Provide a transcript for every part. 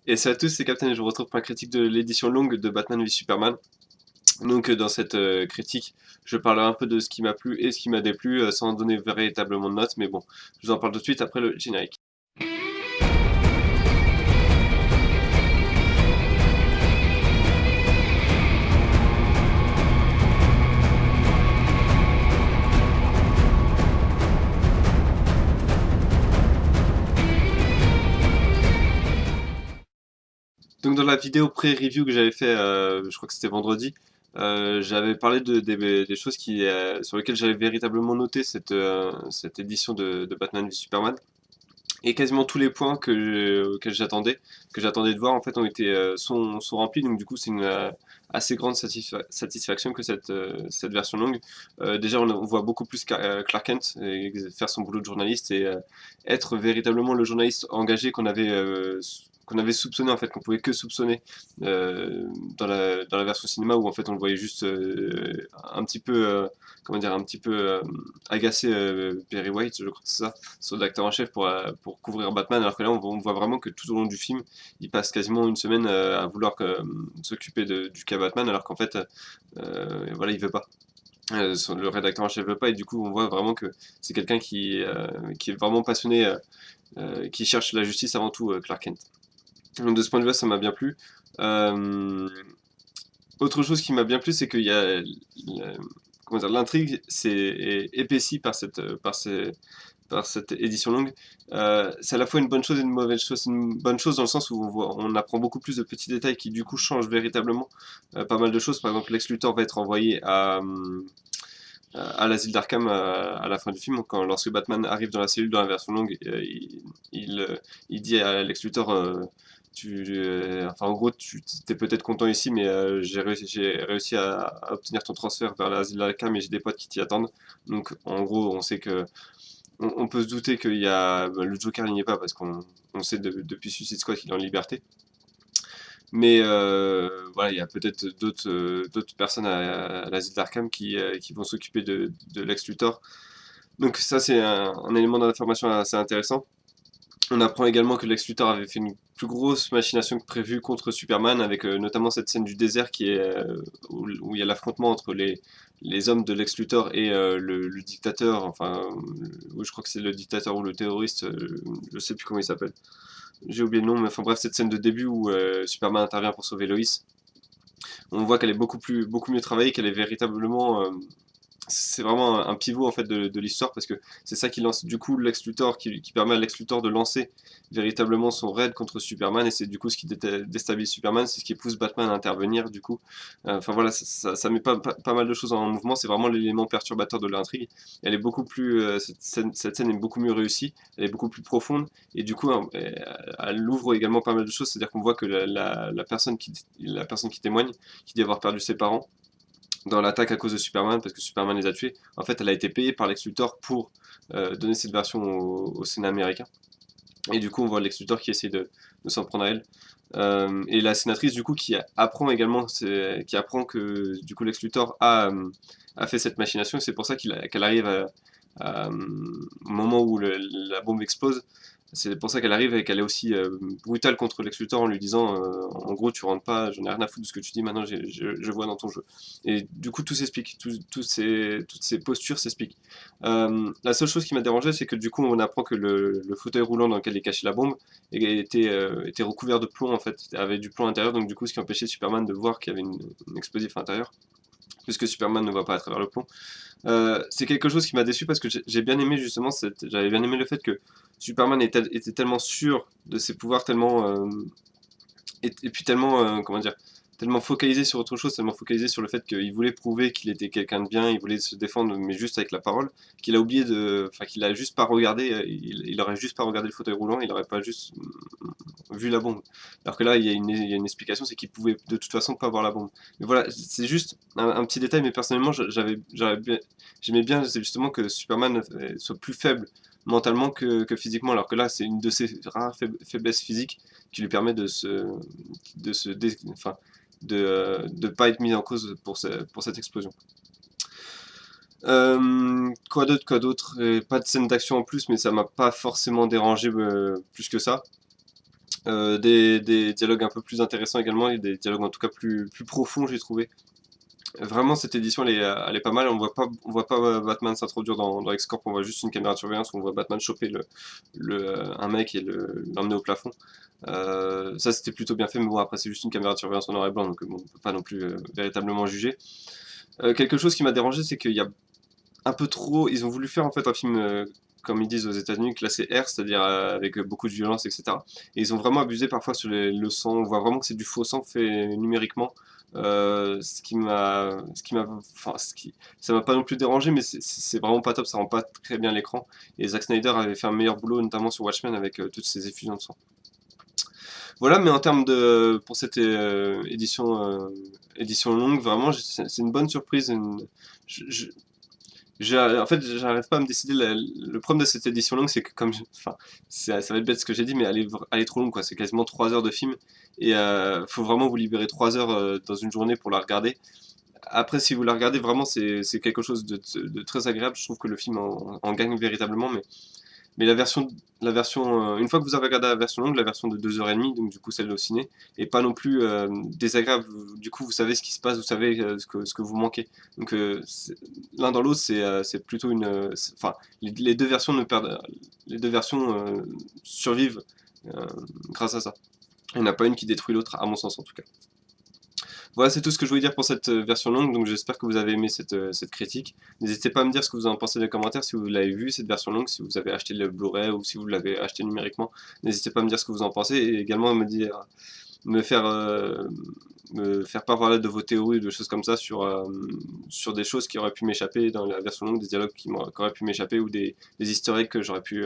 Et salut à tous, c'est Captain et je vous retrouve pour la critique de l'édition longue de Batman v Superman. Donc dans cette critique, je parlerai un peu de ce qui m'a plu et ce qui m'a déplu sans donner véritablement de notes, mais bon, je vous en parle tout de suite après le générique. Donc dans la vidéo pré-review que j'avais fait, je crois que c'était vendredi, j'avais parlé des choses sur lesquelles j'avais véritablement noté cette édition de Batman v Superman. Et quasiment tous les points que j'attendais de voir, en fait, sont remplis. Donc, du coup, c'est une assez grande satisfaction que cette version longue. Déjà, on voit beaucoup plus Clark Kent faire son boulot de journaliste et être véritablement le journaliste engagé qu'on avait soupçonné, en fait, qu'on pouvait que soupçonner dans la version cinéma où, en fait, on le voyait juste un petit peu, comment dire, un petit peu agacer Perry White, je crois que c'est ça, son acteur en chef pour couvrir Batman, alors que là on voit vraiment que tout au long du film, il passe quasiment une semaine à vouloir s'occuper du cas Batman, alors qu'en fait, voilà, il veut pas. Le rédacteur en chef veut pas, et du coup on voit vraiment que c'est quelqu'un qui est vraiment passionné, qui cherche la justice avant tout, Clark Kent. Donc de ce point de vue-là, ça m'a bien plu. Euh, Autre chose qui m'a bien plu, c'est qu'il y a comment dire, l'intrigue est épaissie par cette édition longue. C'est à la fois une bonne chose et une mauvaise chose. C'est une bonne chose dans le sens où on apprend beaucoup plus de petits détails qui du coup changent véritablement pas mal de choses. Par exemple, Lex Luthor va être envoyé à l'asile d'Arkham à la fin du film, lorsque Batman arrive dans la cellule dans la version longue, il dit à Lex Luthor enfin, en gros, tu t'es peut-être content ici, mais j'ai réussi à obtenir ton transfert vers l'asile d'Arkham et j'ai des potes qui t'y attendent. Donc, en gros, on sait que on peut se douter qu'il y a le Joker n'y est pas parce qu'on sait depuis Suicide Squad qu'il est en liberté. Mais voilà, il y a peut-être d'autres personnes à l'asile d'Arkham qui vont s'occuper de Lex Luthor. Donc ça, c'est un élément d'information assez intéressant. On apprend également que Lex Luthor avait fait une plus grosse machination que prévu contre Superman, avec notamment cette scène du désert où il y a l'affrontement entre les hommes de Lex Luthor et le dictateur, enfin, je crois que c'est le dictateur ou le terroriste, je sais plus comment il s'appelle. J'ai oublié le nom, mais enfin bref, cette scène de début où Superman intervient pour sauver Lois, on voit qu'elle est beaucoup mieux travaillée, qu'elle est véritablement c'est vraiment un pivot en fait de l'histoire parce que c'est ça qui lance du coup Lex Luthor qui permet à Lex Luthor de lancer véritablement son raid contre Superman et c'est du coup ce qui déstabilise Superman, c'est ce qui pousse Batman à intervenir du coup. Enfin voilà, ça met pas mal de choses en mouvement, c'est vraiment l'élément perturbateur de l'intrigue. Elle est beaucoup plus cette scène est beaucoup mieux réussie, elle est beaucoup plus profonde et du coup elle ouvre également pas mal de choses, c'est-à-dire qu'on voit que la personne qui témoigne, qui dit avoir perdu ses parents dans l'attaque à cause de Superman, parce que Superman les a tués, en fait, elle a été payée par Lex Luthor pour donner cette version au Sénat américain. Et du coup, on voit Lex Luthor qui essaie de s'en prendre à elle. Et la sénatrice, du coup, qui apprend également, qui apprend que du coup Lex Luthor a fait cette machination, et c'est pour ça qu'elle arrive au moment où la bombe explose. C'est pour ça qu'elle arrive et qu'elle est aussi brutale contre Lex Luthor en lui disant en gros tu rentres pas, j'en ai rien à foutre de ce que tu dis, maintenant je vois dans ton jeu. Et du coup tout s'explique, toutes ces postures s'expliquent. La seule chose qui m'a dérangé c'est que du coup on apprend que le fauteuil roulant dans lequel est cachée la bombe était recouvert de plomb en fait, avait du plomb à l'intérieur, donc du coup ce qui empêchait Superman de voir qu'il y avait une explosif à l'intérieur, puisque Superman ne voit pas à travers le plomb. C'est quelque chose qui m'a déçu parce que j'ai bien aimé justement j'avais bien aimé le fait que Superman était tellement sûr de ses pouvoirs, et puis tellement, comment dire, tellement focalisé sur autre chose, tellement focalisé sur le fait qu'il voulait prouver qu'il était quelqu'un de bien, il voulait se défendre, mais juste avec la parole, qu'il a oublié enfin qu'il a juste pas regardé, il aurait juste pas regardé le fauteuil roulant, il aurait pas juste vu la bombe. Alors que là, il y a une explication, c'est qu'il pouvait de toute façon pas voir la bombe. Mais voilà, c'est juste un petit détail, mais personnellement, j'aimais bien, c'est justement que Superman soit plus faible mentalement que physiquement, alors que là, c'est une de ses rares faiblesses physiques qui lui permet enfin, de pas être mis en cause pour cette explosion. Quoi d'autre? Pas de scène d'action en plus, mais ça m'a pas forcément dérangé plus que ça. Des dialogues un peu plus intéressants également, et des dialogues en tout cas plus profonds, j'ai trouvé. Vraiment, cette édition, elle est pas mal. On voit pas Batman s'introduire dans X-Corp, on voit juste une caméra de surveillance, où on voit Batman choper un mec et l'emmener au plafond. Ça, c'était plutôt bien fait, mais bon, après, c'est juste une caméra de surveillance en noir et blanc, donc bon, on peut pas non plus véritablement juger. Quelque chose qui m'a dérangé, c'est qu'il y a un peu trop. Ils ont voulu faire en fait un film, comme ils disent aux États-Unis, classé R, c'est-à-dire avec beaucoup de violence, etc. Et ils ont vraiment abusé parfois sur le sang. On voit vraiment que c'est du faux sang fait numériquement. Enfin, ça m'a pas non plus dérangé, mais c'est vraiment pas top, ça rend pas très bien l'écran. Et Zack Snyder avait fait un meilleur boulot, notamment sur Watchmen, avec toutes ces effusions de sang. Voilà, mais en termes pour cette édition longue, vraiment, c'est une bonne surprise. Je, en fait, j'arrive pas à me décider. Le problème de cette édition longue, c'est que enfin, ça va être bête ce que j'ai dit, mais elle est trop longue, quoi. C'est quasiment 3 heures de film, et faut vraiment vous libérer 3 heures dans une journée pour la regarder. Après, si vous la regardez, vraiment, c'est quelque chose de très agréable. Je trouve que le film en gagne véritablement, mais une fois que vous avez regardé la version longue, la version de 2h30, donc du coup celle au ciné, est pas non plus désagréable. Du coup, vous savez ce qui se passe, vous savez ce que vous manquez. Donc l'un dans l'autre, c'est plutôt enfin, les deux versions ne perdent, les deux versions survivent euh, grâce à ça. Il n'y en a pas une qui détruit l'autre, à mon sens en tout cas. Voilà, c'est tout ce que je voulais dire pour cette version longue, donc j'espère que vous avez aimé cette critique. N'hésitez pas à me dire ce que vous en pensez dans les commentaires, si vous l'avez vu cette version longue, si vous avez acheté le Blu-ray ou si vous l'avez acheté numériquement. N'hésitez pas à me dire ce que vous en pensez, et également à me faire, euh, me faire part voilà, de vos théories ou de choses comme ça sur des choses qui auraient pu m'échapper dans la version longue, des dialogues qui auraient pu m'échapper, ou des easter eggs que j'aurais pu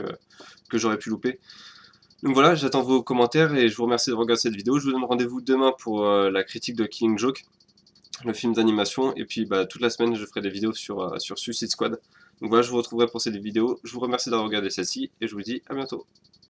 louper. Donc voilà, j'attends vos commentaires et je vous remercie de regarder cette vidéo. Je vous donne rendez-vous demain pour la critique de Killing Joke, le film d'animation, et puis bah, toute la semaine je ferai des vidéos sur Suicide Squad. Donc voilà, je vous retrouverai pour ces vidéos. Je vous remercie d'avoir regardé celle-ci et je vous dis à bientôt.